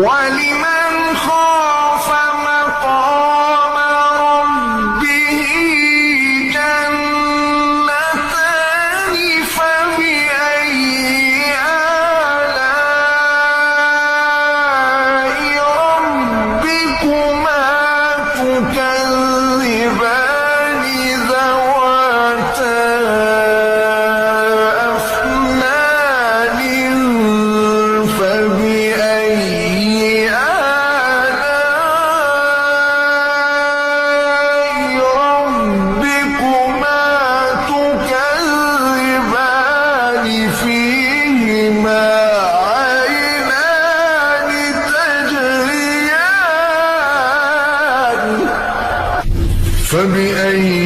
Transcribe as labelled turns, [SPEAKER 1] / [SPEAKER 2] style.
[SPEAKER 1] ولمن خاف مقام ربه جنتان فبأي آلاء ربكما تكذبان ذواتا أفنان فبأي ربكما تكذبان فيهما عينان تجريان فبأي